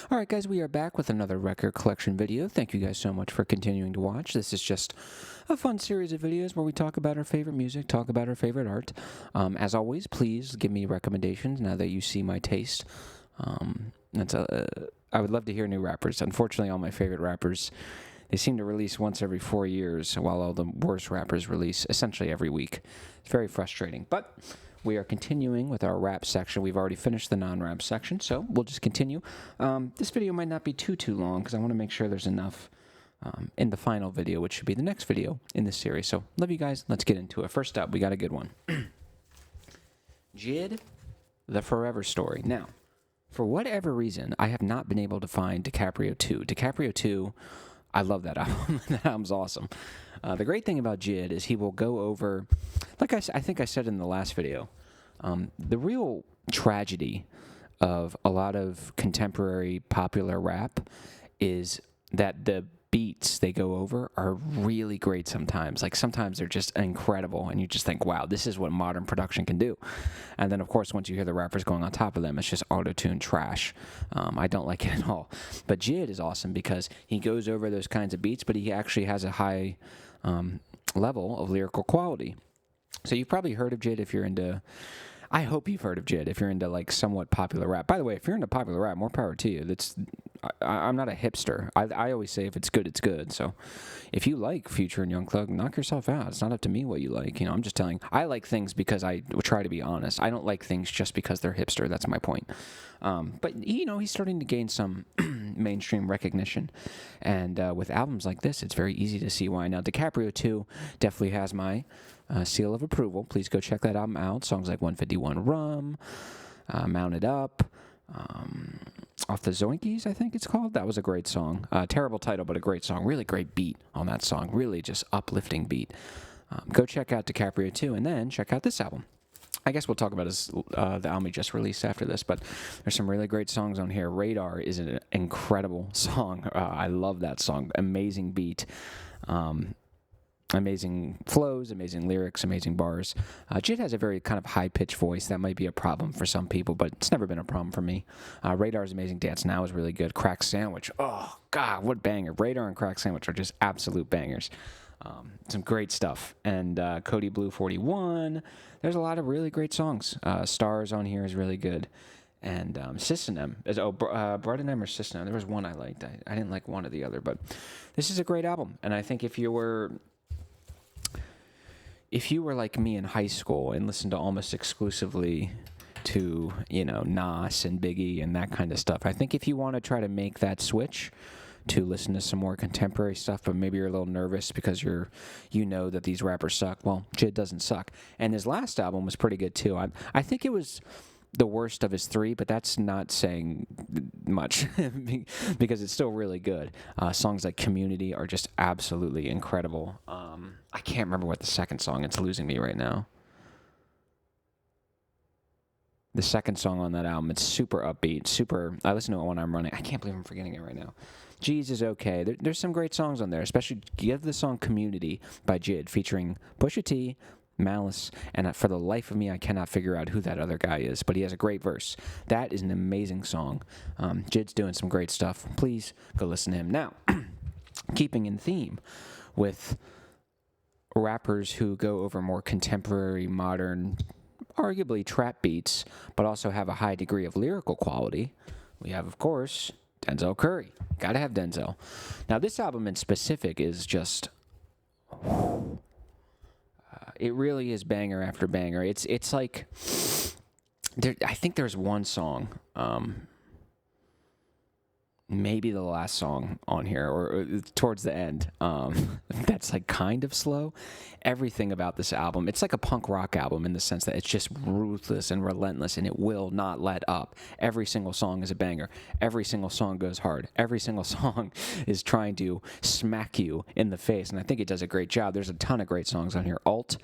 All right, guys, we are back with another record collection video. Thank you guys so much for continuing to watch. This is just a fun series of videos where we talk about our favorite music, talk about our favorite art. As always, please give me recommendations now that you see my taste. I would love to hear new rappers. Unfortunately, all my favorite rappers, they seem to release once every 4 years, while all the worst rappers release essentially every week. It's very frustrating, but we are continuing with our rap section. We've already finished the non-rap section, so we'll just continue. This video might not be too long because I want to make sure there's enough in the final video, which should be the next video in this series. So love you guys. Let's get into it. First up, we got a good one. JID, The Forever Story. Now, for whatever reason, I have not been able to find DiCaprio 2. DiCaprio 2, I love that album. That album's awesome. The great thing about JID is he will go over, like I think I said in the last video, the real tragedy of a lot of contemporary popular rap is that the beats they go over are really great sometimes. Like, sometimes they're just incredible, and you just think, wow, this is what modern production can do. And then, of course, once you hear the rappers going on top of them, it's just auto-tune trash. I don't like it at all. But JID is awesome because he goes over those kinds of beats, but he actually has a high level of lyrical quality. So you've probably heard of JID if you're into... I hope you've heard of JID if you're into, like, somewhat popular rap. By the way, if you're into popular rap, more power to you. I'm not a hipster. I always say if it's good, it's good. So if you like Future and Young Thug, knock yourself out. It's not up to me what you like. I'm just telling. I like things because I try to be honest. I don't like things just because they're hipster. That's my point. But, he's starting to gain some mainstream recognition. And with albums like this, it's very easy to see why. Now, DiCaprio 2 definitely has my seal of approval. Please go check that album out. Songs like 151 Rum, Mounted Up, Off the Zoinkies, I think it's called. That was a great song. Terrible title, but a great song. Really great beat on that song. Really just uplifting beat. Go check out DiCaprio 2, and then check out this album. I guess we'll talk about the album he just released after this, but there's some really great songs on here. Radar is an incredible song. I love that song. Amazing beat. Amazing flows, amazing lyrics, amazing bars. JID has a very kind of high-pitched voice. That might be a problem for some people, but it's never been a problem for me. Radar's Amazing Dance Now is really good. Crack Sandwich, oh, God, what banger. Radar and Crack Sandwich are just absolute bangers. Some great stuff. And Cody Blue 41, there's a lot of really great songs. Stars on here is really good. And System M. Bread and M or System M. There was one I liked. I didn't like one or the other, but this is a great album. And I think if you were like me in high school and listened to almost exclusively to, Nas and Biggie and that kind of stuff, I think if you want to try to make that switch to listen to some more contemporary stuff, but maybe you're a little nervous because you know that these rappers suck, well, JID doesn't suck. And his last album was pretty good too. I think it was the worst of his three, but that's not saying much because it's still really good. Songs like Community are just absolutely incredible. I can't remember what the second song, it's losing me right now. The second song on that album, it's super upbeat, I listen to it when I'm running. I can't believe I'm forgetting it right now. G's is okay. There's some great songs on there, especially give the song Community by JID featuring Pusha T, Malice, and for the life of me, I cannot figure out who that other guy is, but he has a great verse. That is an amazing song. JID's doing some great stuff. Please go listen to him. Now, keeping in theme with rappers who go over more contemporary, modern, arguably trap beats, but also have a high degree of lyrical quality, we have, of course, Denzel Curry. Gotta have Denzel. Now, this album in specific is just... it really is banger after banger. It's like... I think there's one song... maybe the last song on here, or towards the end, that's like kind of slow. Everything about this album, it's like a punk rock album in the sense that it's just ruthless and relentless, and it will not let up. Every single song is a banger. Every single song goes hard. Every single song is trying to smack you in the face, and I think it does a great job. There's a ton of great songs on here. Alt.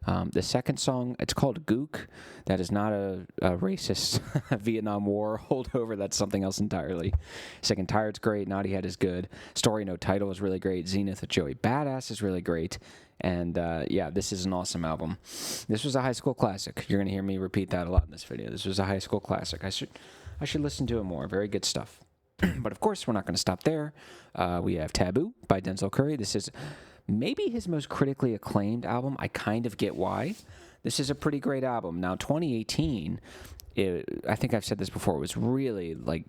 The second song, it's called Gook. That is not a racist Vietnam War holdover. That's something else entirely. Sick and Tired's great. Naughty Head is good. Story No Title is really great. Zenith with Joey Badass is really great. And yeah, this is an awesome album. This was a high school classic. You're going to hear me repeat that a lot in this video. This was a high school classic. I should listen to it more. Very good stuff. But of course, we're not going to stop there. We have Taboo by Denzel Curry. This is maybe his most critically acclaimed album. I kind of get why. This is a pretty great album. Now, 2018, I think I've said this before, it was really like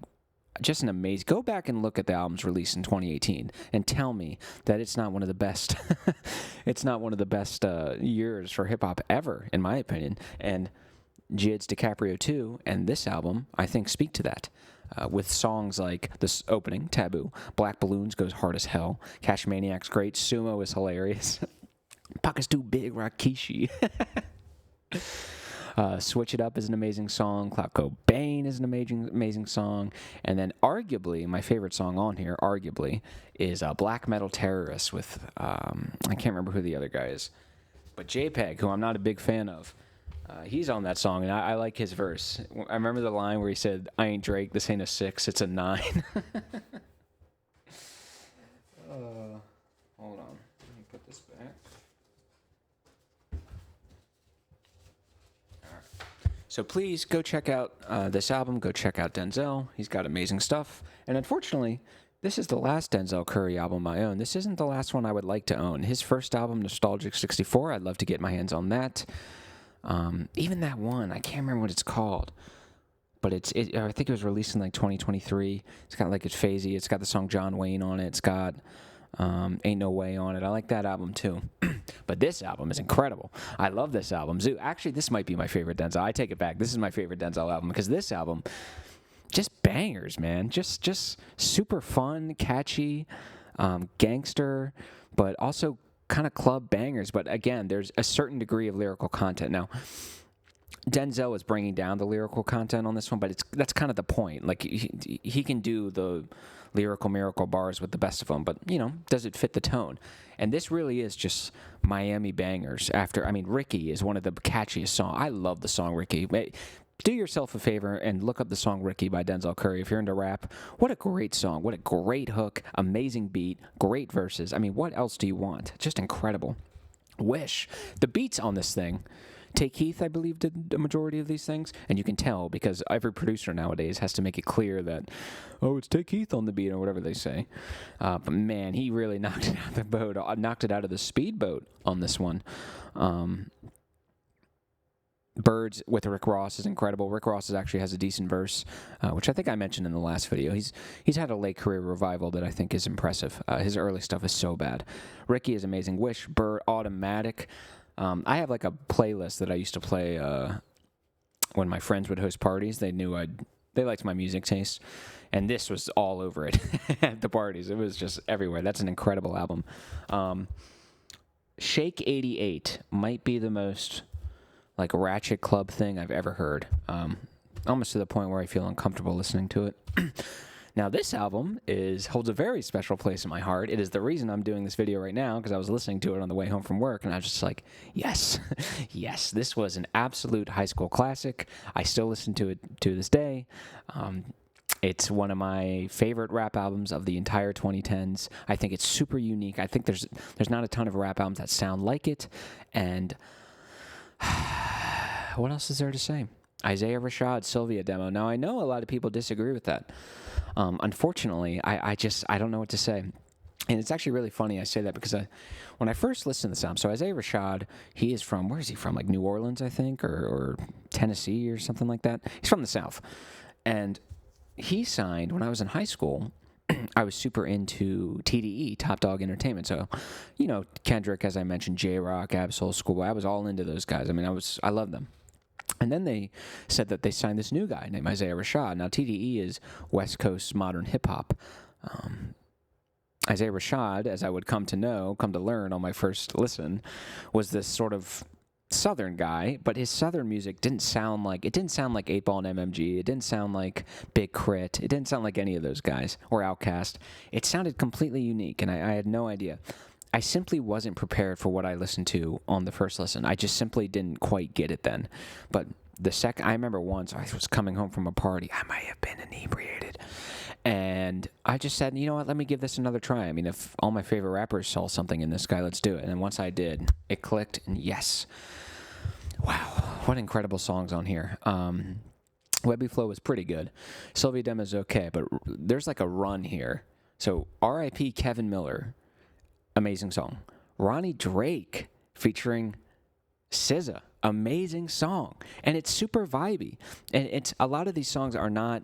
just an amazing. Go back and look at the albums released in 2018 and tell me that it's not one of the best. It's not one of the best years for hip hop ever, in my opinion. And Jid's DiCaprio 2 and this album, I think, speak to that. With songs like this opening, Taboo, Black Balloons goes hard as hell, Cash Maniac's great, Sumo is hilarious, Pockets Too Big, Rakishi. Switch It Up is an amazing song. Clout Cobain is an amazing song. And then arguably, my favorite song on here, is Black Metal Terrorist with, I can't remember who the other guy is, but JPEG, who I'm not a big fan of. He's on that song, and I like his verse. I remember the line where he said, "I ain't Drake, this ain't a 6, it's a 9. Hold on. Let me put this back. All right. So please go check out this album. Go check out Denzel. He's got amazing stuff. And unfortunately, this is the last Denzel Curry album I own. This isn't the last one I would like to own. His first album, Nostalgic 64, I'd love to get my hands on that. Even that one, I can't remember what it's called, but I think it was released in like 2023. It's got like it's phasey. It's got the song John Wayne on it. It's got Ain't No Way on it. I like that album too. But this album is incredible. I love this album. Zoo. Actually, this might be my favorite Denzel. I take it back. This is my favorite Denzel album because this album, just bangers, man. Just super fun, catchy, gangster, but also kind of club bangers. But again, there's a certain degree of lyrical content. Now, Denzel is bringing down the lyrical content on this one, but that's kind of the point. Like, he can do the lyrical miracle bars with the best of them, but, does it fit the tone? And this really is just Miami bangers. Ricky is one of the catchiest songs. I love the song Ricky. Do yourself a favor and look up the song Ricky by Denzel Curry if you're into rap. What a great song. What a great hook. Amazing beat. Great verses. What else do you want? Just incredible. Wish. The beats on this thing. Take Keith, I believe, did the majority of these things. And you can tell because every producer nowadays has to make it clear that, it's Take Keith on the beat or whatever they say. But man, he really knocked it out of the boat. Knocked it out of the speedboat on this one. Birds with Rick Ross is incredible. Rick Ross actually has a decent verse, which I think I mentioned in the last video. He's had a late career revival that I think is impressive. His early stuff is so bad. Ricky is amazing. Wish, Bird, Automatic. I have like a playlist that I used to play when my friends would host parties. They liked my music taste, and this was all over it at the parties. It was just everywhere. That's an incredible album. Shake 88 might be the most like ratchet club thing I've ever heard. Almost to the point where I feel uncomfortable listening to it. Now, this album holds a very special place in my heart. It is the reason I'm doing this video right now, because I was listening to it on the way home from work, and I was just like, yes, yes, this was an absolute high school classic. I still listen to it to this day. It's one of my favorite rap albums of the entire 2010s. I think it's super unique. I think there's not a ton of rap albums that sound like it, and what else is there to say? Isaiah Rashad, Sylvia demo. Now, I know a lot of people disagree with that. Unfortunately, I don't know what to say. And it's actually really funny I say that because when I first listened to this album, so Isaiah Rashad, he is from, where is he from? Like New Orleans, I think, or Tennessee or something like that. He's from the South. And he signed, when I was in high school, I was super into TDE, Top Dog Entertainment. So, Kendrick, as I mentioned, J-Rock, Absol, Schoolboy, I was all into those guys. I love them. And then they said that they signed this new guy named Isaiah Rashad. Now, TDE is West Coast modern hip-hop. Isaiah Rashad, as I would come to learn on my first listen, was this sort of Southern guy, but his Southern music didn't sound like 8-Ball and MMG. It didn't sound like Big Crit. It didn't sound like any of those guys, or Outkast. It sounded completely unique, and I had no idea. I simply wasn't prepared for what I listened to on the first listen. I just simply didn't quite get it then. But the second, I remember once I was coming home from a party. I might have been inebriated. And I just said, you know what, let me give this another try. If all my favorite rappers saw something in this guy, let's do it. And then once I did, it clicked, and yes. Wow, what incredible songs on here. Webby Flow was pretty good. Sylvia Dem is okay, but there's like a run here. So R.I.P. Kevin Miller, amazing song. Ronnie Drake featuring SZA, amazing song, and it's super vibey. And it's a lot of these songs are not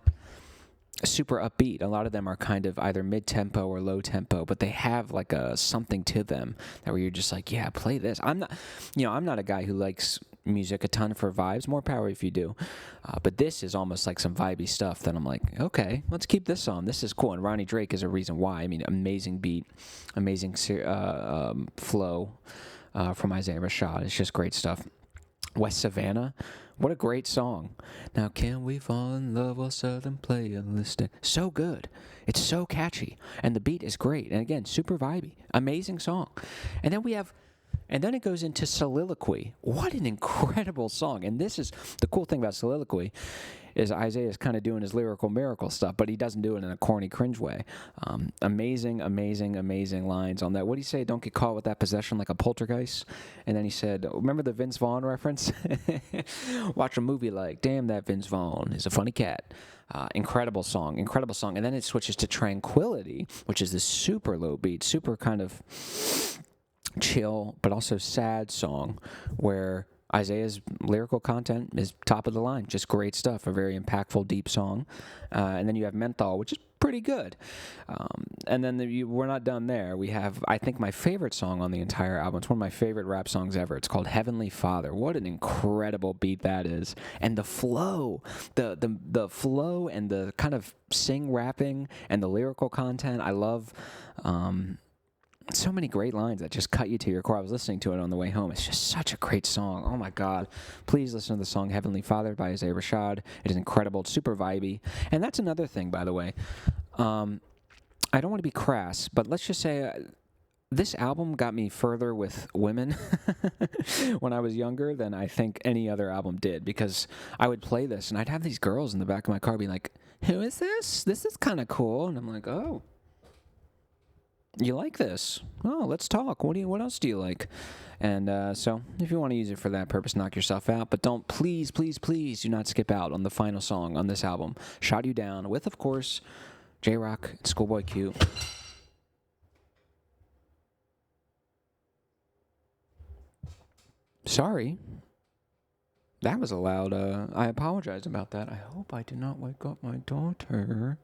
super upbeat. A lot of them are kind of either mid-tempo or low-tempo, but they have like a something to them that where you're just like, yeah, play this. I'm not a guy who likes music a ton for vibes. More power if you do. But this is almost like some vibey stuff that I'm like, okay, let's keep this on. This is cool. And Ronnie Drake is a reason why. I mean, amazing beat, amazing flow from Isaiah Rashad. It's just great stuff. West Savannah, what a great song. Now can we fall in love while Southern playlist? So good. It's so catchy. And the beat is great. And again, super vibey. Amazing song. And then it goes into Soliloquy. What an incredible song. And this is the cool thing about Soliloquy is Isaiah's kind of doing his lyrical miracle stuff, but he doesn't do it in a corny, cringe way. Amazing, amazing, amazing lines on that. What did he say? Don't get caught with that possession like a poltergeist. And then he said, remember the Vince Vaughn reference? Watch a movie like, damn, that Vince Vaughn is a funny cat. Incredible song, incredible song. And then it switches to Tranquility, which is this super low beat, super kind of chill, but also sad song where Isaiah's lyrical content is top of the line. Just great stuff. A very impactful, deep song. And then you have Menthol, which is pretty good. And then we're not done there. We have, I think, my favorite song on the entire album. It's one of my favorite rap songs ever. It's called Heavenly Father. What an incredible beat that is. And the flow, the flow and the kind of sing rapping and the lyrical content. I love so many great lines that just cut you to your core. I was listening to it on the way home. It's just such a great song. Oh my God. Please listen to the song Heavenly Father by Isaiah Rashad. It is incredible. It's super vibey. And that's another thing, by the way. I don't want to be crass, but let's just say this album got me further with women when I was younger than I think any other album did, because I would play this and I'd have these girls in the back of my car being like, who is this? This is kind of cool. And I'm like, oh, you like this? Oh, let's talk. What else do you like? And so if you want to use it for that purpose, knock yourself out. But don't, please, please, please do not skip out on the final song on this album, Shot You Down, with, of course, J-Rock and Schoolboy Q. Sorry. That was loud. I apologize about that. I hope I did not wake up my daughter.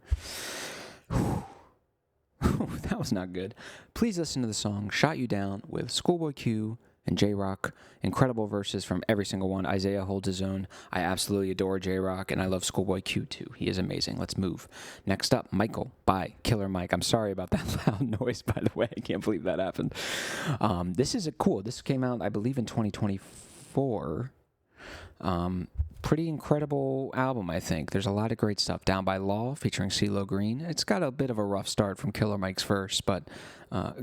That was not good. Please listen to the song Shot You Down with Schoolboy Q and J-Rock. Incredible verses from every single one. Isaiah holds his own. I absolutely adore J-Rock, and I love Schoolboy Q too. He is amazing. Let's move. Next up, Michael by Killer Mike. I'm sorry about that loud noise, by the way. I can't believe that happened. This is cool. This came out, I believe, in 2024. Pretty incredible album, I think. There's a lot of great stuff. Down by Law featuring CeeLo Green. It's got a bit of a rough start from Killer Mike's verse, but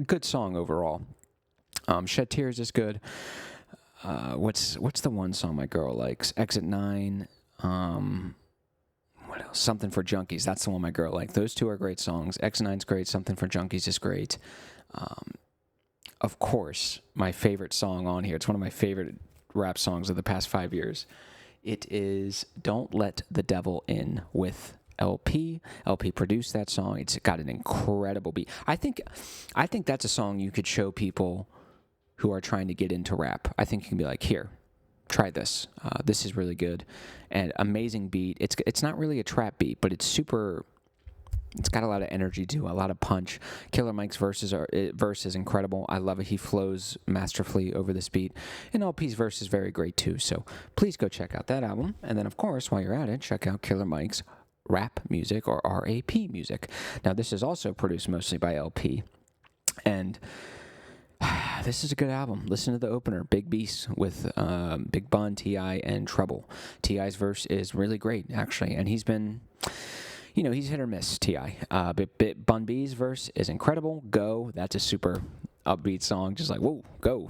good song overall. Shed Tears is good. What's the one song my girl likes? Exit 9. What else? Something for Junkies. That's the one my girl likes. Those two are great songs. Exit 9's great. Something for Junkies is great. Of course, my favorite song on here. It's one of my favorite rap songs of the past 5 years. It is Don't Let the Devil In with LP. LP produced that song. It's got an incredible beat. I think that's a song you could show people who are trying to get into rap. I think you can be like, here, try this. This is really good. And amazing beat. It's not really a trap beat, but it's got a lot of energy to it, a lot of punch. Killer Mike's verse is incredible. I love it. He flows masterfully over this beat. And LP's verse is very great too. So please go check out that album. And then, of course, while you're at it, check out Killer Mike's rap music, or RAP music. Now, this is also produced mostly by LP. And this is a good album. Listen to the opener, Big Beast, with Big Bun, T.I., and Trouble. T.I.'s verse is really great, actually. And he's been... he's hit or miss, T.I. But Bun B's verse is incredible. Go, that's a super upbeat song, just like, whoa, go.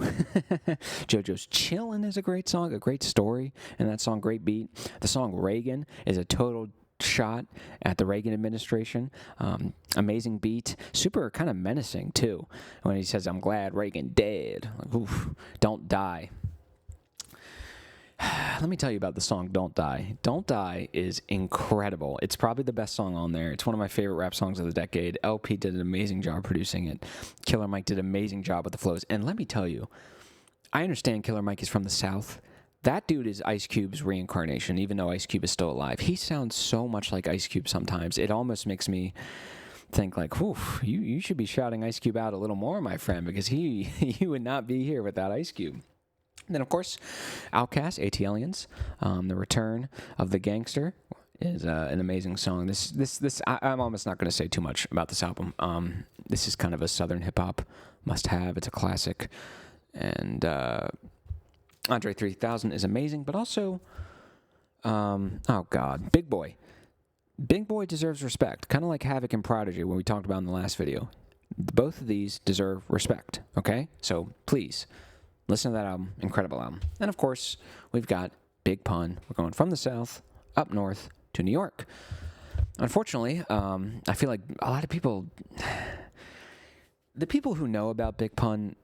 JoJo's Chillin' is a great song, a great story, and that song, great beat. The song Reagan is a total shot at the Reagan administration. Amazing beat. Super kind of menacing, too, when he says, I'm glad Reagan dead. Like, oof, don't die. Let me tell you about the song Don't Die. Don't Die is incredible. It's probably the best song on there. It's one of my favorite rap songs of the decade. LP did an amazing job producing it. Killer Mike did an amazing job with the flows. And let me tell you, I understand Killer Mike is from the South. That dude is Ice Cube's reincarnation, even though Ice Cube is still alive. He sounds so much like Ice Cube sometimes. It almost makes me think like, whew, you should be shouting Ice Cube out a little more, my friend, because he would not be here without Ice Cube. And then, of course, Outkast, ATLiens, The Return of the Gangster is an amazing song. I'm almost not going to say too much about this album. This is kind of a Southern hip-hop must-have. It's a classic. And Andre 3000 is amazing, but also, Big Boy. Big Boy deserves respect, kind of like Havoc and Prodigy, what we talked about in the last video. Both of these deserve respect, okay? So please, listen to that album. Incredible album. And, of course, we've got Big Pun. We're going from the South up north to New York. Unfortunately, I feel like a lot of people, the people who know about Big Pun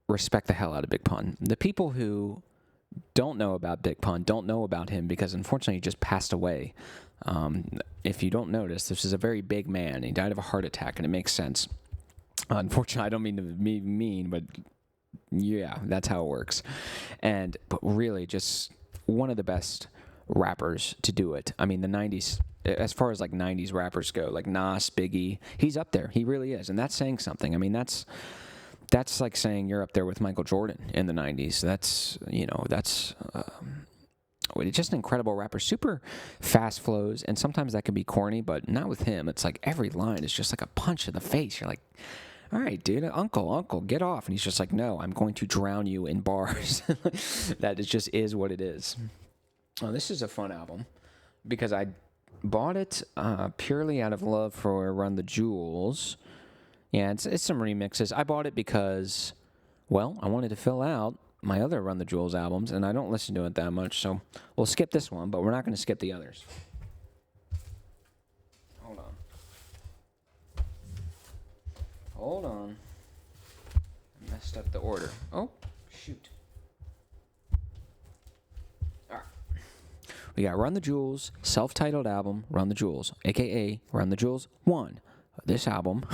respect the hell out of Big Pun. The people who don't know about Big Pun don't know about him because, unfortunately, he just passed away. If you don't notice, this is a very big man. He died of a heart attack, and it makes sense. Unfortunately, I don't mean to be mean, but yeah, that's how it works. But really, just one of the best rappers to do it. I mean, the 90s, as far as like 90s rappers go, like Nas, Biggie, he's up there. He really is. And that's saying something. I mean, that's like saying you're up there with Michael Jordan in the 90s. That's just an incredible rapper. Super fast flows, and sometimes that can be corny, but not with him. It's like every line is just like a punch in the face. You're like, all right, dude, uncle, get off. And he's just like, no, I'm going to drown you in bars. That just is what it is. This is a fun album because I bought it purely out of love for Run the Jewels. Yeah, it's some remixes. I bought it because, well, I wanted to fill out my other Run the Jewels albums, and I don't listen to it that much, so we'll skip this one, but we're not going to skip the others. Hold on. I messed up the order. Oh, shoot. All right. We got Run the Jewels, self-titled album, Run the Jewels, a.k.a. Run the Jewels 1. This album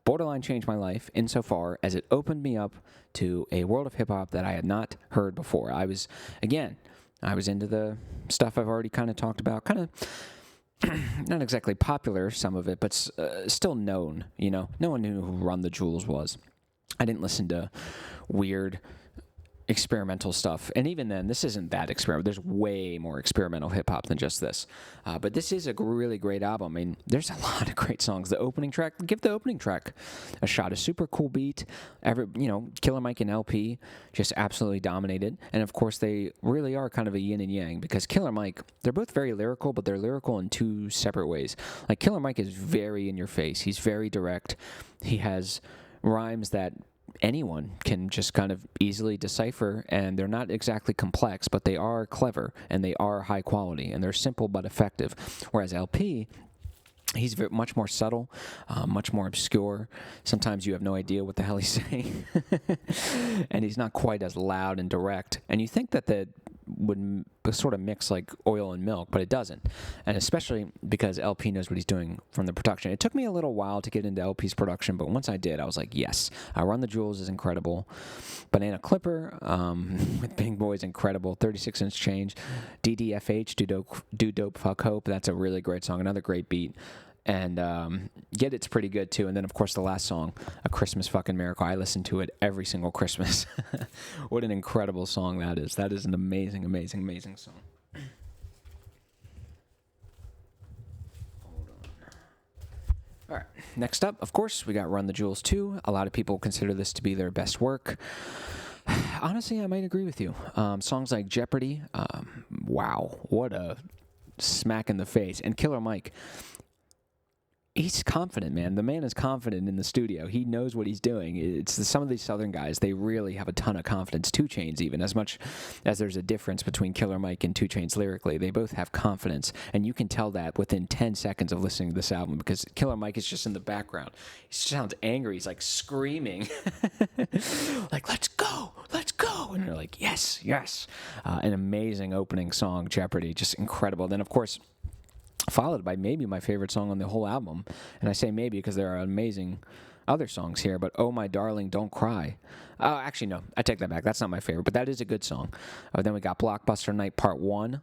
borderline changed my life insofar as it opened me up to a world of hip-hop that I had not heard before. I was into the stuff I've already kind of talked about, kind of not exactly popular, some of it, but still known, you know. No one knew who Run the Jewels was. I didn't listen to weird experimental stuff. And even then, this isn't that experimental. There's way more experimental hip-hop than just this. But this is a really great album. I mean, there's a lot of great songs. The opening track, give the opening track a shot. A super cool beat. Killer Mike and LP just absolutely dominated. And, of course, they really are kind of a yin and yang because Killer Mike, they're both very lyrical, but they're lyrical in two separate ways. Like, Killer Mike is very in your face. He's very direct. He has rhymes that anyone can just kind of easily decipher, and they're not exactly complex, but they are clever, and they are high quality, and they're simple but effective. Whereas LP, he's much more subtle, much more obscure. Sometimes you have no idea what the hell he's saying. And he's not quite as loud and direct. And you think that would sort of mix like oil and milk, but it doesn't. And especially because LP knows what he's doing from the production. It took me a little while to get into LP's production, but once I did, I was like, yes. Run the Jewels is incredible. Banana Clipper with Big Boy is incredible. 36-inch change. DDFH, Do Dope Fuck Hope. That's a really great song. Another great beat. And Get It's pretty good, too. And then, of course, the last song, A Christmas Fucking Miracle. I listen to it every single Christmas. What an incredible song that is. That is an amazing, amazing, amazing song. Hold on. All right. Next up, of course, we got Run the Jewels 2. A lot of people consider this to be their best work. Honestly, I might agree with you. Songs like Jeopardy, wow, what a smack in the face. And Killer Mike, he's confident, man. The man is confident in the studio. He knows what he's doing. Some of these Southern guys, they really have a ton of confidence. 2 Chainz, even, as much as there's a difference between Killer Mike and 2 Chainz lyrically, they both have confidence, and you can tell that within 10 seconds of listening to this album, because Killer Mike is just in the background. He sounds angry. He's like screaming, like, let's go, and you're like, yes. An amazing opening song, Jeopardy, just incredible. Then, of course, followed by maybe my favorite song on the whole album, and I say maybe because there are amazing other songs here, but Oh My Darling, Don't Cry. Actually, no, I take that back. That's not my favorite, but that is a good song. Then we got Blockbuster Night Part 1.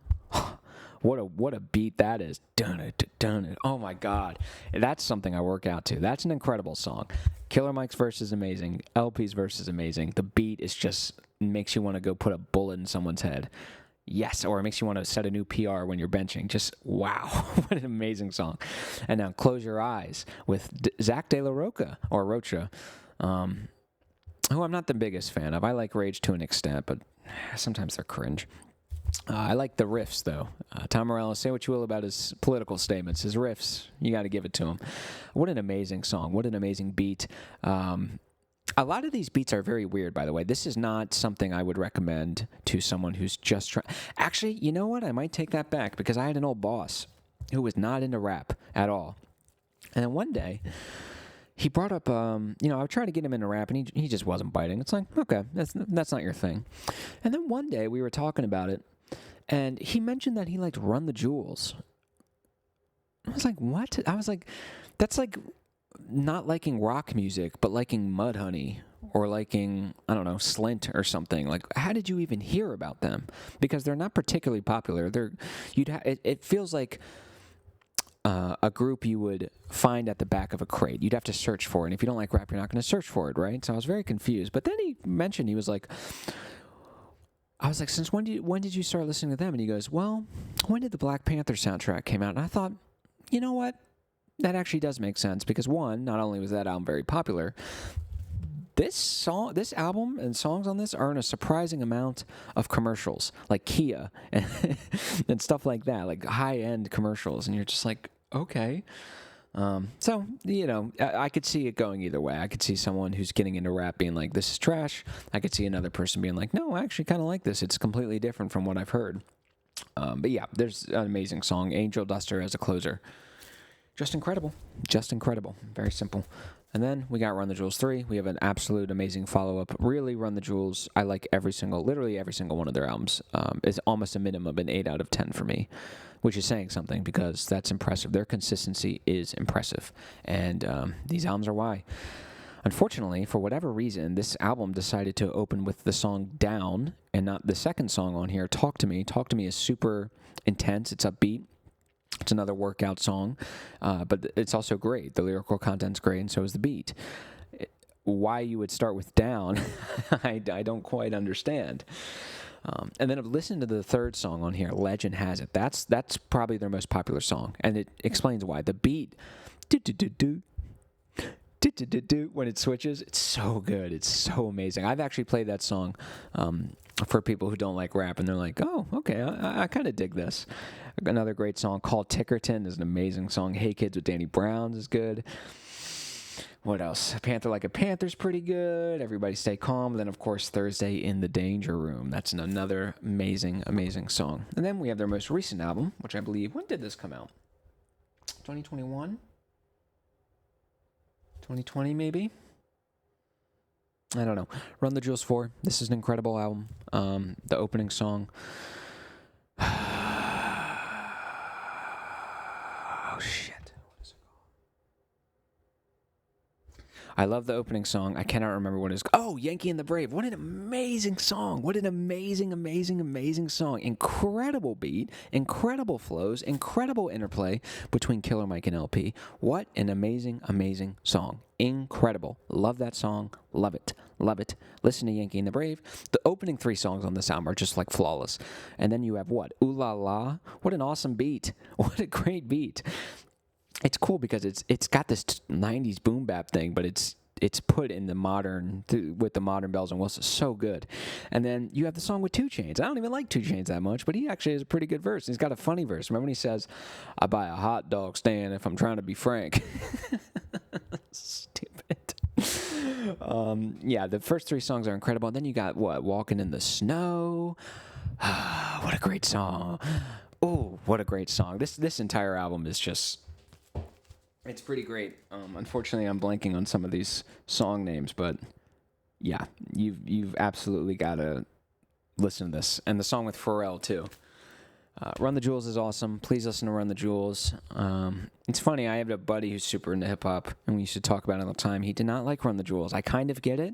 What a beat that is. Dun it, dun it. Oh my God. That's something I work out to. That's an incredible song. Killer Mike's verse is amazing. LP's verse is amazing. The beat is just makes you want to go put a bullet in someone's head. Yes, or it makes you want to set a new PR when you're benching. Just, wow, what an amazing song. And now Close Your Eyes with Zach De La Rocha, or Rocha, who I'm not the biggest fan of. I like Rage to an extent, but sometimes they're cringe. I like the riffs, though. Tom Morello, say what you will about his political statements. His riffs, you got to give it to him. What an amazing song. What an amazing beat. A lot of these beats are very weird, by the way. This is not something I would recommend to someone who's just trying. Actually, you know what? I might take that back, because I had an old boss who was not into rap at all. And then one day, he brought up, I would try to get him into rap, and he just wasn't biting. It's like, okay, that's not your thing. And then one day, we were talking about it, and he mentioned that he liked Run the Jewels. I was like, what? I was like, that's like not liking rock music, but liking Mudhoney, or liking, I don't know, Slint or something. Like, how did you even hear about them? Because they're not particularly popular. It feels like a group you would find at the back of a crate. You'd have to search for it. And if you don't like rap, you're not going to search for it, right? So I was very confused. But then he mentioned, I was like, since when did you start listening to them? And he goes, well, when did the Black Panther soundtrack came out? And I thought, you know what? That actually does make sense, because one, not only was that album very popular, this album and songs on this are in a surprising amount of commercials, like Kia and stuff like that, like high-end commercials, and you're just like, okay. So, I could see it going either way. I could see someone who's getting into rap being like, this is trash. I could see another person being like, no, I actually kind of like this. It's completely different from what I've heard. But yeah, there's an amazing song, Angel Duster as a closer. Just incredible. Very simple. And then we got Run the Jewels 3. We have an absolute amazing follow-up. Really, Run the Jewels, I like literally every single one of their albums. Is almost a minimum of an 8 out of 10 for me, which is saying something, because that's impressive. Their consistency is impressive. And these albums are why. Unfortunately, for whatever reason, this album decided to open with the song Down, and not the second song on here, Talk to Me. Talk to Me is super intense. It's upbeat. It's another workout song, but it's also great. The lyrical content's great, and so is the beat. Why you would start with Down, I don't quite understand. And then listen to the third song on here, Legend Has It. That's probably their most popular song, and it explains why. The beat, when it switches, it's so good. It's so amazing. I've actually played that song for people who don't like rap, and they're like, oh, okay, I kind of dig this. Another great song called Tickerton is an amazing song. Hey Kids with Danny Brown is good. What else? Panther Like a Panther's pretty good. Everybody Stay Calm. Then, of course, Thursday in the Danger Room. That's another amazing, amazing song. And then we have their most recent album, which I believe, when did this come out? 2021? 2020, maybe? I don't know. Run the Jewels 4. This is an incredible album. The opening song. Oh, shit. What is it called? I love the opening song. I cannot remember what it is. Oh, Yankee and the Brave. What an amazing song. What an amazing, amazing, amazing song. Incredible beat, incredible flows, incredible interplay between Killer Mike and LP. What an amazing, amazing song. Incredible. Love that song. Love it. Love it. Listen to Yankee and the Brave. The opening 3 songs on this album are just like flawless. And then you have what? Ooh La La. What an awesome beat. What a great beat. It's cool because it's got this 90s boom bap thing, but it's it's put in the modern with the modern bells and whistles. So good. And then you have the song with 2 Chainz. I don't even like 2 Chainz that much, but he actually has a pretty good verse. He's got a funny verse. Remember when he says, "I buy a hot dog stand if I'm trying to be frank." Stupid. Yeah, the first 3 songs are incredible. And then you got Walking in the Snow. What a great song. Oh, what a great song. This entire album is just, it's pretty great. Unfortunately, I'm blanking on some of these song names, but yeah, you've absolutely got to listen to this. And the song with Pharrell, too. Run the Jewels is awesome. Please listen to Run the Jewels. It's funny, I have a buddy who's super into hip-hop, and we used to talk about it all the time. He did not like Run the Jewels. I kind of get it,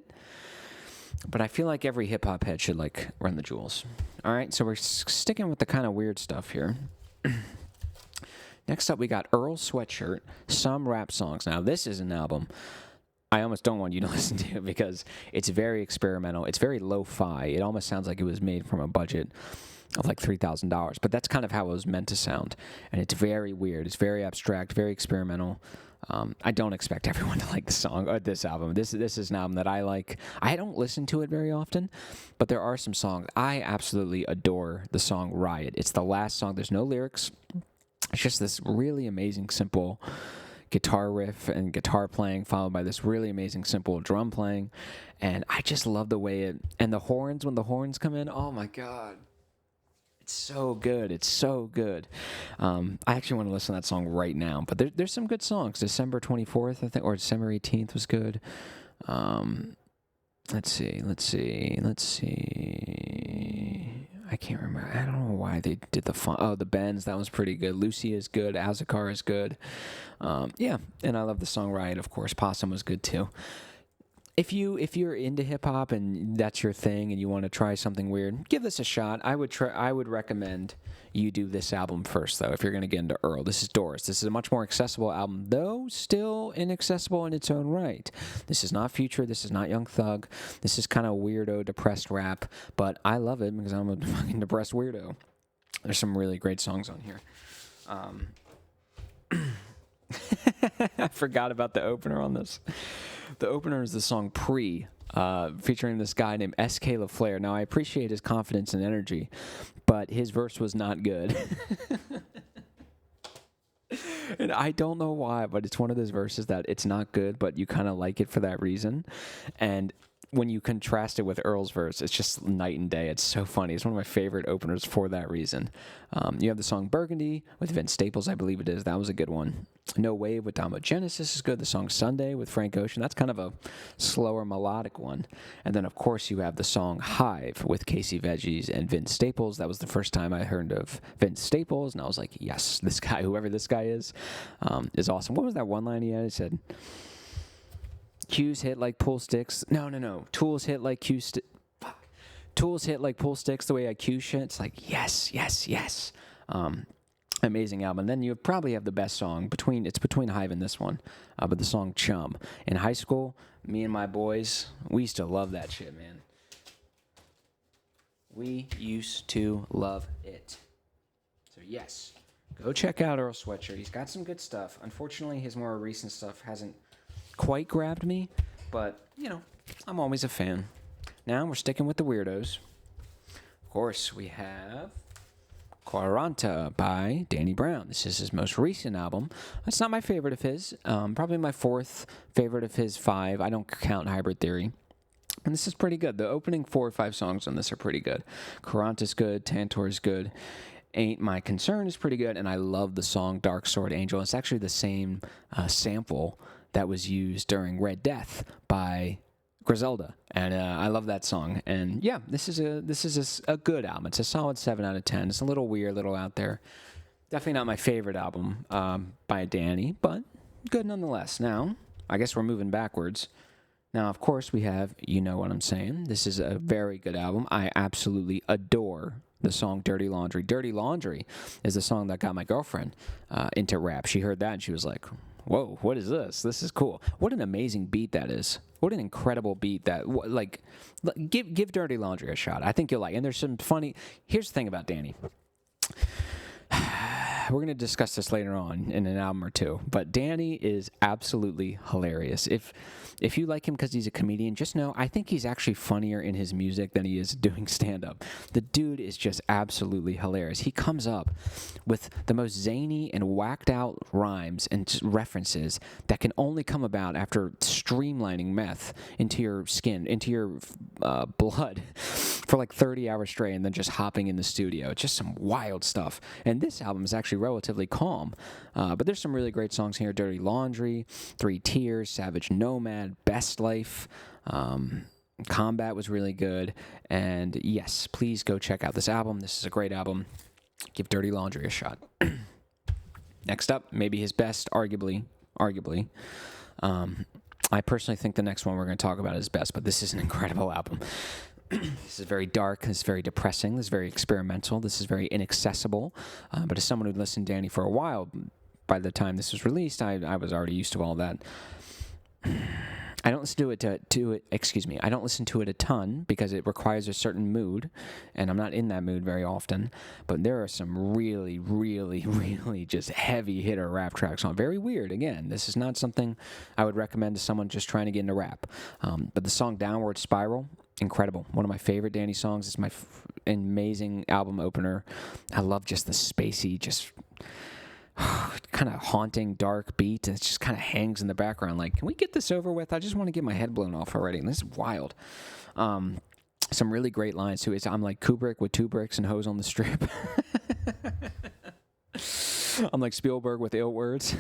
but I feel like every hip-hop head should like Run the Jewels. All right, so we're sticking with the kind of weird stuff here. Next up, we got Earl Sweatshirt, Some Rap Songs. Now, this is an album I almost don't want you to listen to because it's very experimental. It's very lo-fi. It almost sounds like it was made from a budget of like $3,000, but that's kind of how it was meant to sound. And it's very weird. It's very abstract, very experimental. I don't expect everyone to like the song or this album. This is an album that I like. I don't listen to it very often, but there are some songs. I absolutely adore the song Riot. It's the last song. There's no lyrics. It's just this really amazing, simple guitar riff and guitar playing followed by this really amazing, simple drum playing. And I just love the way it, and the horns, when the horns come in, oh my God. It's so good. It's so good. I actually want to listen to that song right now. But there's some good songs. December 24th, I think, or December 18th was good. Let's see. I can't remember. I don't know why they did the Bends. That was pretty good. Lucy is good. Azakar is good. Yeah, and I love the song Riot, of course. Possum was good too. If you're into hip hop and that's your thing and you want to try something weird, give this a shot. I would recommend you do this album first though. If you're going to get into Earl, this is Doris. This is a much more accessible album, though still inaccessible in its own right. This is not Future. This is not Young Thug. This is kind of weirdo, depressed rap, but I love it because I'm a fucking depressed weirdo. There's some really great songs on here. I forgot about the opener on this. The opener is the song Pre, featuring this guy named S.K. LaFleur. Now, I appreciate his confidence and energy, but his verse was not good. And I don't know why, but it's one of those verses that it's not good, but you kind of like it for that reason. And when you contrast it with Earl's verse, it's just night and day. It's so funny. It's one of my favorite openers for that reason. You have the song Burgundy with Vince Staples, I believe it is. That was a good one. No Wave with Damo Genesis is good. The song Sunday with Frank Ocean. That's kind of a slower melodic one. And then, of course, you have the song Hive with Casey Veggies and Vince Staples. That was the first time I heard of Vince Staples, and I was like, yes, this guy, whoever this guy is awesome. What was that one line he had? He said, Q's hit like pool sticks. No. Tools hit like Q sticks. Tools hit like pool sticks the way I Q shit. It's like, yes. Amazing album. And then you probably have the best song between Hive and this one, but the song Chum. In high school, me and my boys, we used to love that shit, man. We used to love it. So yes, go check out Earl Sweatshirt. He's got some good stuff. Unfortunately, his more recent stuff hasn't quite grabbed me, but, I'm always a fan. Now we're sticking with the weirdos. Of course, we have Quaranta by Danny Brown. This is his most recent album. It's not my favorite of his. Probably my 4th favorite of his 5. I don't count Hybrid Theory. And this is pretty good. The opening 4 or 5 songs on this are pretty good. Quaranta's good. Tantor's good. Ain't My Concern is pretty good. And I love the song Dark Sword Angel. It's actually the same sample that was used during Red Death by Griselda, and I love that song. And yeah, this is a good album. It's a solid 7 out of 10. It's a little weird, a little out there. Definitely not my favorite album by Danny, but good nonetheless. Now, I guess we're moving backwards. Now, of course, we have You Know What I'm Saying. This is a very good album. I absolutely adore the song Dirty Laundry. Dirty Laundry is the song that got my girlfriend into rap. She heard that and she was like, whoa, what is this? This is cool. What an amazing beat that is. What an incredible beat that, give Dirty Laundry a shot. I think you'll like it. And there's some funny, here's the thing about Danny. we're going to discuss this later on in an album or two, but Danny is absolutely hilarious. If you like him because he's a comedian, just know I think he's actually funnier in his music than he is doing stand-up. The dude is just absolutely hilarious. He comes up with the most zany and whacked out rhymes and references that can only come about after streamlining meth into your skin, into your blood for like 30 hours straight, and then just hopping in the studio. It's just some wild stuff. And this album is actually relatively calm, but there's some really great songs here: Dirty Laundry, Three Tears, Savage Nomad, Best Life, Combat was really good. And yes, please go check out this album. This is a great album. Give Dirty Laundry a shot. Next up, maybe his best, arguably. I personally think the next one we're going to talk about is best, but this is an incredible album. This is very dark, this is very depressing, this is very experimental, this is very inaccessible. But as someone who'd listened to Danny for a while, by the time this was released, I was already used to all that. I don't listen to it. I don't listen to it a ton because it requires a certain mood, and I'm not in that mood very often. But there are some really, really, really just heavy hitter rap tracks on. Very weird. Again, this is not something I would recommend to someone just trying to get into rap. But the song "Downward Spiral," incredible. One of my favorite Danny songs. It's my amazing album opener. I love just the spacey, just kind of haunting, dark beat, and it just kind of hangs in the background. Like, can we get this over with? I just want to get my head blown off already. And this is wild. Some really great lines too. I'm like Kubrick with 2 bricks and hose on the strip. I'm like Spielberg with ill words.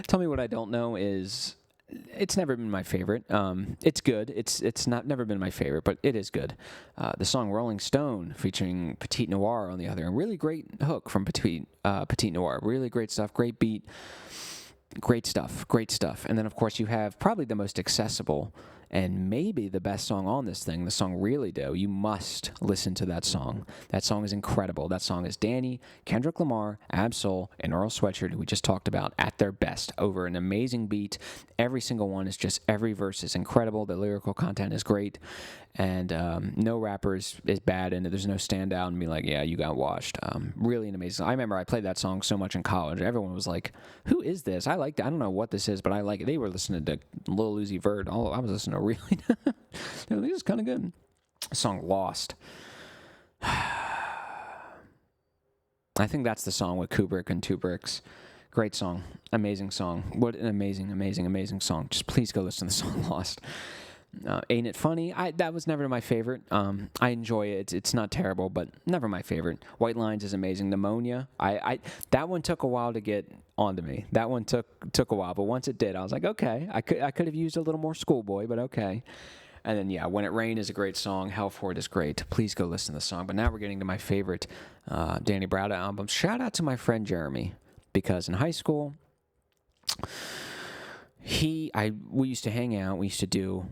Tell me what I don't know is it's never been my favorite. It's good. It's not never been my favorite, but it is good. The song "Rolling Stone" featuring Petite Noir on the other end. Really great hook from Petite Noir. Really great stuff. Great beat. Great stuff. And then, of course, you have probably the most accessible and maybe the best song on this thing, the song "Really Do." You must listen to that song. That song is incredible. That song is Danny, Kendrick Lamar, Ab-Soul, and Earl Sweatshirt, who we just talked about, at their best over an amazing beat. Every single one is just, every verse is incredible. The lyrical content is great. And no rapper is bad in it. There's no standout and be like, yeah, you got washed. Really an amazing. I remember I played that song so much in college. Everyone was like, who is this? I like that. I don't know what this is, but I like it. They were listening to Lil Uzi Vert. I was listening to really. This is kind of good. Song "Lost." I think that's the song with Kubrick and 2 bricks. Great song. Amazing song. What an amazing song. Just please go listen to the song "Lost." Ain't It Funny? That was never my favorite. I enjoy it. It's not terrible, but never my favorite. White Lines is amazing. Pneumonia. That one took a while to get onto me. That one took a while, but once it did, I was like, okay. I could have used a little more Schoolboy, but okay. And then, yeah, When It Rained is a great song. Hell For It is great. Please go listen to the song. But now we're getting to my favorite Danny Browder album. Shout out to my friend Jeremy, because in high school, we used to hang out. We used to do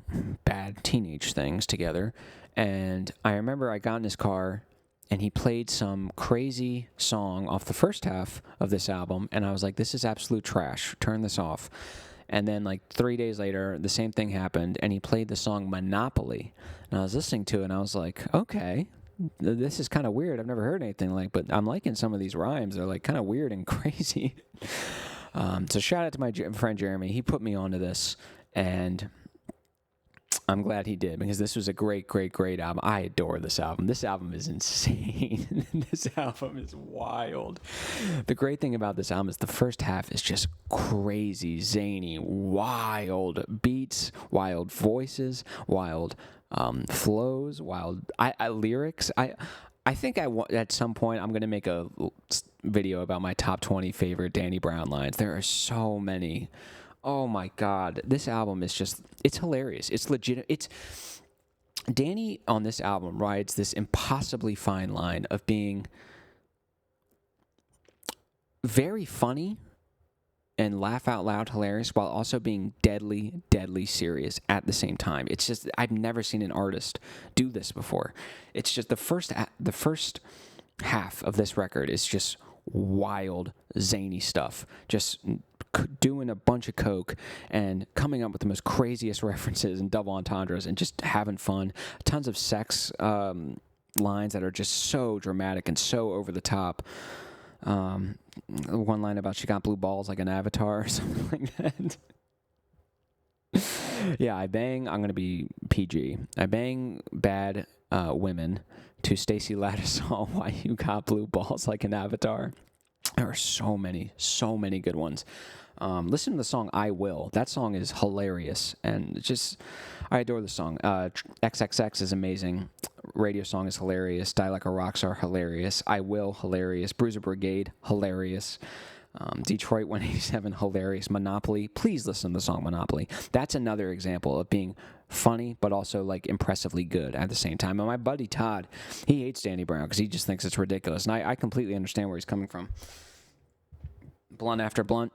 bad teenage things together. And I remember I got in his car, and he played some crazy song off the first half of this album. And I was like, this is absolute trash. Turn this off. And then like 3 days later, the same thing happened, and he played the song "Monopoly." And I was listening to it, and I was like, okay, this is kind of weird. I've never heard anything like, but I'm liking some of these rhymes. They're like kind of weird and crazy. So shout out to my friend Jeremy. He put me onto this, and I'm glad he did, because this was a great album. I adore this album. This album is insane. This album is wild. The great thing about this album is the first half is just crazy, zany, wild beats, wild voices, wild flows, wild lyrics. I think at some point I'm going to make a video about my top 20 favorite Danny Brown lines. There are so many. Oh my God. This album is just, it's hilarious. It's legit. Danny on this album rides this impossibly fine line of being very funny and laugh out loud hilarious while also being deadly serious at the same time. It's just, I've never seen an artist do this before. It's just the first half of this record is just wild, zany stuff. Just doing a bunch of coke and coming up with the most craziest references and double entendres and just having fun. Tons of sex lines that are just so dramatic and so over the top. One line about she got blue balls like an avatar or something like that. Yeah, I'm going to be PG. I bang bad women to Stacey Lattisaw, why you got blue balls like an avatar. There are so many good ones. Listen to the song I Will. That song is hilarious, and I adore the song. XXX is amazing. Radio Song is hilarious. Die Like a Rockstar, hilarious. I Will, hilarious. Bruiser Brigade, hilarious. Detroit 187, hilarious. Monopoly, please listen to the song Monopoly. That's another example of being funny, but also like impressively good at the same time. And my buddy Todd, he hates Danny Brown because he just thinks it's ridiculous. And I completely understand where he's coming from. Blunt After Blunt,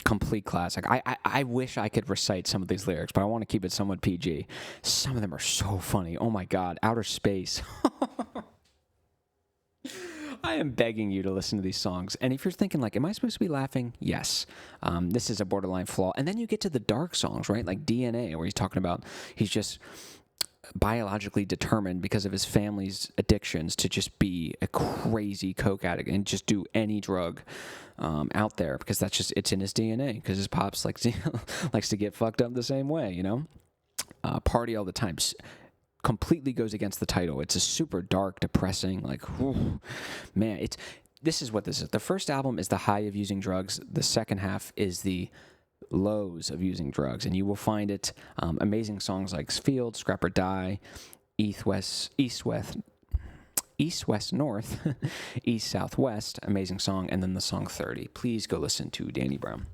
complete classic. I wish I could recite some of these lyrics, but I want to keep it somewhat PG. Some of them are so funny. Oh my God, Outer Space. I am begging you to listen to these songs. And if you're thinking, like, am I supposed to be laughing? Yes. This is a borderline flaw. And then you get to the dark songs, right? Like DNA, where he's talking about he's just biologically determined because of his family's addictions to just be a crazy coke addict and just do any drug out there because that's just, it's in his DNA because his pops likes to get fucked up the same way, you know? Party all the time. Completely goes against the title. It's a super dark, depressing, like, whew, man, this is what this is. The first album is the high of using drugs. The second half is the lows of using drugs, and you will find it amazing songs like Field, Scrap or Die, East West North, East South West, amazing song, and then the song 30. Please go listen to Danny Brown.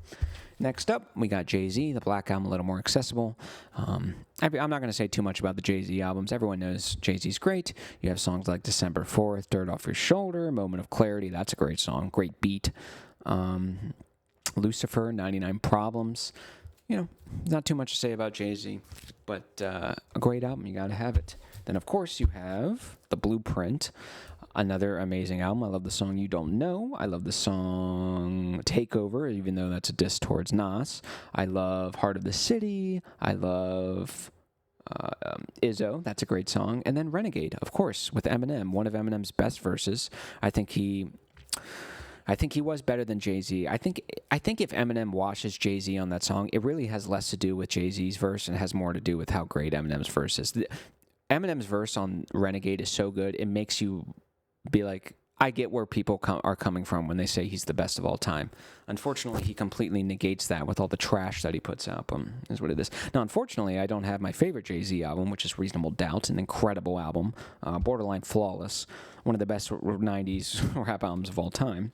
Next up, we got Jay-Z, the Black Album, a little more accessible. I'm not going to say too much about the Jay-Z albums. Everyone knows Jay-Z's great. You have songs like December 4th, Dirt Off Your Shoulder, Moment of Clarity. That's a great song, great beat. Lucifer, 99 Problems. You know, not too much to say about Jay-Z, but a great album. You got to have it. Then, of course, you have The Blueprint, another amazing album. I love the song You Don't Know. I love the song Takeover, even though that's a diss towards Nas. I love Heart of the City. I love Izzo. That's a great song. And then Renegade, of course, with Eminem, one of Eminem's best verses. I think he was better than Jay-Z. I think if Eminem washes Jay-Z on that song, it really has less to do with Jay-Z's verse and has more to do with how great Eminem's verse is. Eminem's verse on Renegade is so good, it makes you be like, I get where people are coming from when they say he's the best of all time. Unfortunately, he completely negates that with all the trash that he puts out, is what it is. Now, unfortunately, I don't have my favorite Jay-Z album, which is Reasonable Doubt, an incredible album, borderline flawless, one of the best 90s rap albums of all time.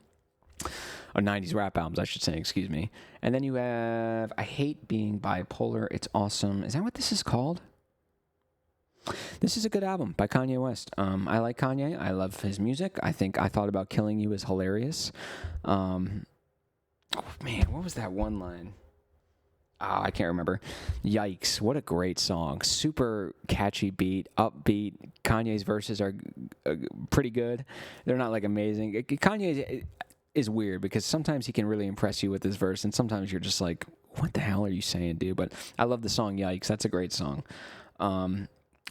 Or 90s rap albums, I should say, excuse me. And then you have I Hate Being Bipolar, It's Awesome. Is that what this is called? This is a good album by Kanye West. I like Kanye. I love his music. I Thought About Killing You is hilarious. Oh, man, what was that one line? Oh, I can't remember. Yikes. What a great song. Super catchy beat, upbeat. Kanye's verses are pretty good. They're not, like, amazing. Kanye is weird because sometimes he can really impress you with his verse, and sometimes you're just like, what the hell are you saying, dude? But I love the song Yikes. That's a great song.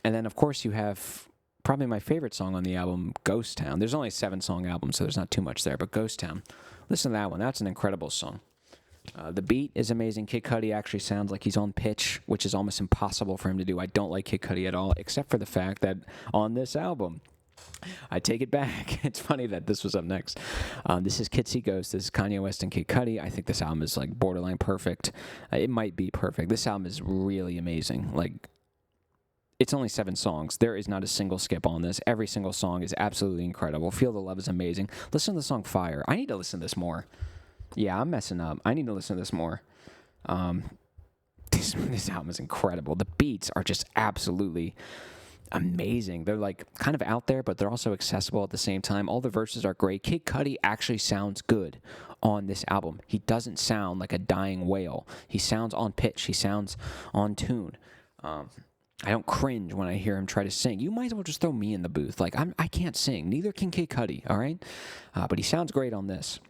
And then, of course, you have probably my favorite song on the album, Ghost Town. There's only a 7-song album, so there's not too much there, but Ghost Town. Listen to that one. That's an incredible song. The beat is amazing. Kid Cudi actually sounds like he's on pitch, which is almost impossible for him to do. I don't like Kid Cudi at all, except for the fact that on this album, I take it back. It's funny that this was up next. This is Kids See Ghosts. This is Kanye West and Kid Cudi. I think this album is like borderline perfect. It might be perfect. This album is really amazing. Like, it's only 7 songs. There is not a single skip on this. Every single song is absolutely incredible. Feel the Love is amazing. Listen to the song Fire. I need to listen to this more. Yeah, I'm messing up. I need to listen to this more. This album is incredible. The beats are just absolutely amazing. They're like kind of out there, but they're also accessible at the same time. All the verses are great. Kid Cudi actually sounds good on this album. He doesn't sound like a dying whale. He sounds on pitch. He sounds on tune. I don't cringe when I hear him try to sing. You might as well just throw me in the booth. Like, I can't sing. Neither can Kid Cudi, all right? But he sounds great on this.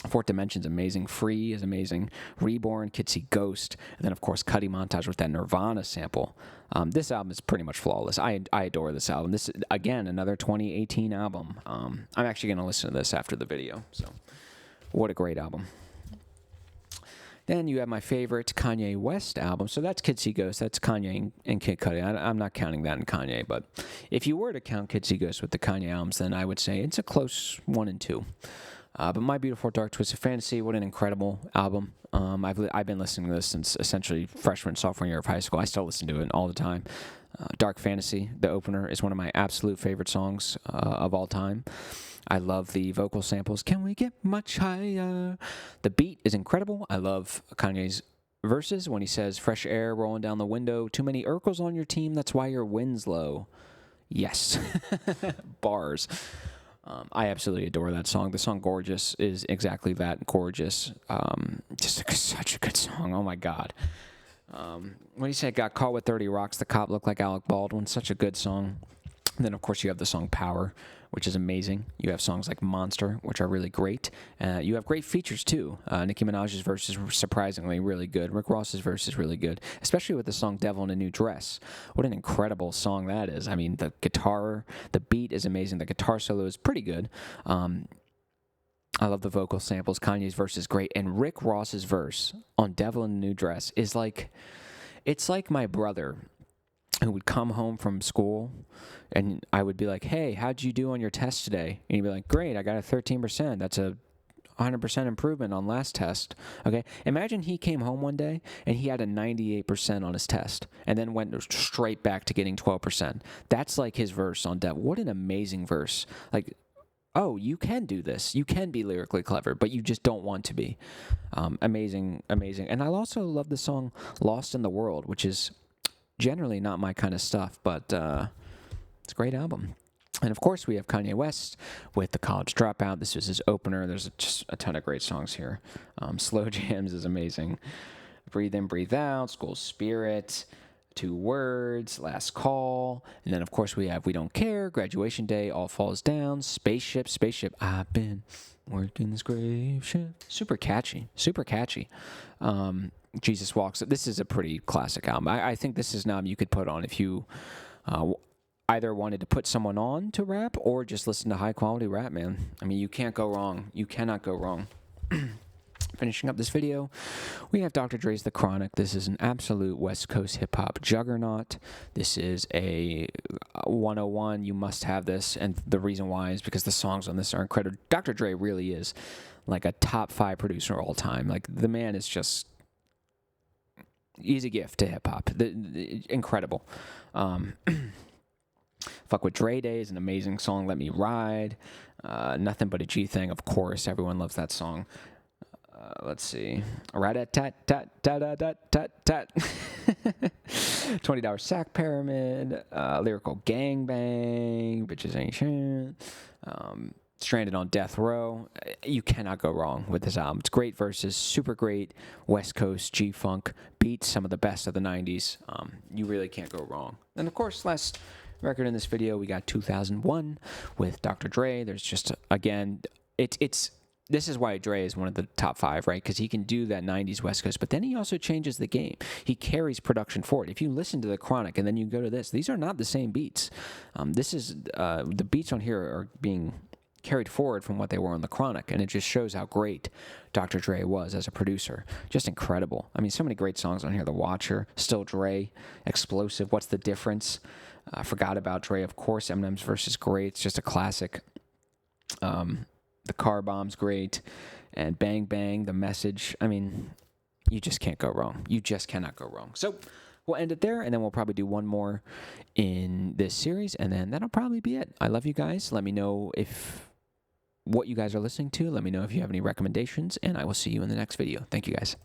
Fourth Dimension's amazing. Free is amazing. Reborn, Kids See Ghost, and then of course Cuddy Montage with that Nirvana sample. This album is pretty much flawless. I adore this album. This is, again, another 2018 album. I'm actually going to listen to this after the video. So, what a great album. Then you have my favorite Kanye West album. So that's Kids See Ghost. That's Kanye and Kid Cudi. I'm not counting that in Kanye, but if you were to count Kids See Ghost with the Kanye albums, then I would say it's a close 1 and 2. But My Beautiful Dark Twisted Fantasy, what an incredible album. I've been listening to this since essentially freshman, sophomore year of high school. I still listen to it all the time. Dark Fantasy, the opener, is one of my absolute favorite songs of all time. I love the vocal samples. Can we get much higher? The beat is incredible. I love Kanye's verses when he says, fresh air rolling down the window, too many Urkels on your team, that's why your win's low. Yes. Bars. I absolutely adore that song. The song Gorgeous is exactly that, gorgeous. Just such a good song. Oh, my God. When he said, got caught with 30 rocks, the cop looked like Alec Baldwin. Such a good song. And then, of course, you have the song Power, which is amazing. You have songs like Monster, which are really great. You have great features, too. Nicki Minaj's verse is surprisingly really good. Rick Ross's verse is really good, especially with the song Devil in a New Dress. What an incredible song that is. I mean, the guitar, the beat is amazing. The guitar solo is pretty good. I love the vocal samples. Kanye's verse is great. And Rick Ross's verse on Devil in a New Dress is like, it's like my brother who would come home from school and I would be like, hey, how'd you do on your test today? And he'd be like, great, I got a 13%. That's a 100% improvement on last test. Okay, imagine he came home one day and he had a 98% on his test and then went straight back to getting 12%. That's like his verse on Dev. What an amazing verse. Like, oh, you can do this. You can be lyrically clever, but you just don't want to be. Amazing, amazing. And I also love the song Lost in the World, which is generally not my kind of stuff, but it's a great album. And of course, we have Kanye West with The College Dropout. This was his opener. There's just a ton of great songs here. Slow Jams is amazing. Breathe In, Breathe Out, School Spirit, Two Words, Last Call. And then, of course, we have We Don't Care, Graduation Day, All Falls Down, Spaceship, I've been working this grave ship. Super catchy, super catchy. Jesus Walks. This is a pretty classic album. I think this is an album you could put on if you either wanted to put someone on to rap or just listen to high-quality rap, man. I mean, you can't go wrong. You cannot go wrong. Finishing up this video, we have Dr. Dre's The Chronic. This is an absolute West Coast hip-hop juggernaut. This is a 101. You must have this, and the reason why is because the songs on this are incredible. Dr. Dre really is like a top 5 producer of all time. Like, the man is just... he's a gift to hip-hop. Incredible. Fuck with Dre Day is an amazing song. Let Me Ride. Nothing But a G Thing, of course. Everyone loves that song. Let's see. Rat-a-tat-tat-tat-tat-tat-tat. $20 Sack Pyramid. Lyrical Gangbang. Bitches Ain't Shit. Stranded on Death Row. You cannot go wrong with this album. It's great verses, super great West Coast G-Funk beats, some of the best of the 90s. You really can't go wrong. And of course, last record in this video, we got 2001 with Dr. Dre. There's just, again, this is why Dre is one of the top 5, right? Because he can do that 90s West Coast, but then he also changes the game. He carries production forward. If you listen to The Chronic and then you go to this, these are not the same beats. The beats on here are being carried forward from what they were on The Chronic, and it just shows how great Dr. Dre was as a producer. Just incredible. I mean, so many great songs on here. The Watcher, Still Dre, Explosive, What's the Difference? Forgot About Dre, of course. Eminem's verse is great. It's just a classic. The Car Bomb's great. And Bang Bang, The Message. I mean, you just can't go wrong. You just cannot go wrong. So we'll end it there, and then we'll probably do one more in this series, and then that'll probably be it. I love you guys. Let me know what you guys are listening to. Let me know if you have any recommendations, and I will see you in the next video. Thank you, guys.